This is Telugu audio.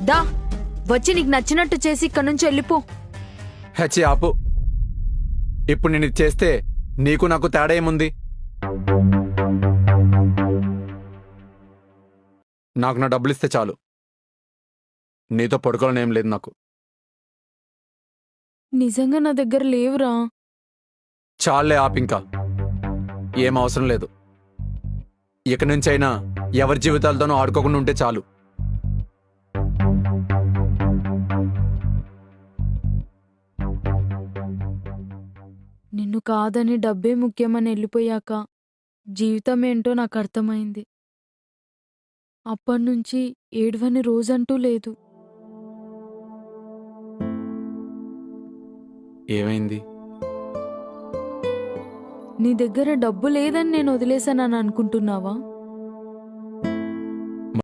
దా వచ్చి నీకు నచ్చినట్టు చేసి ఇక్కడి నుంచి వెళ్ళిపో. హెచ్చి ఆపు. ఇప్పుడు నేను ఇది చేస్తే నీకు నాకు తేడా ఏముంది? నాకు నా డబ్బులు ఇస్తే చాలు. నీతో పడుకోవాలనేం లేదు నాకు. నిజంగా నా దగ్గర లేవురా. చాలే ఆపింకా. ఏం అవసరం లేదు. ఇక నుంచైనా ఎవరి జీవితాలతోనూ ఆడుకోకుండా ఉంటే చాలు. నిన్ను కాదని డబ్బే ముఖ్యమని వెళ్ళిపోయాక జీవితం ఏంటో నాకు అర్థమైంది. అప్పటినుంచి ఏడవని రోజంటూ లేదు. ఏమైంది? నీ దగ్గర డబ్బు లేదని నేను వదిలేశానని అనుకుంటున్నావా?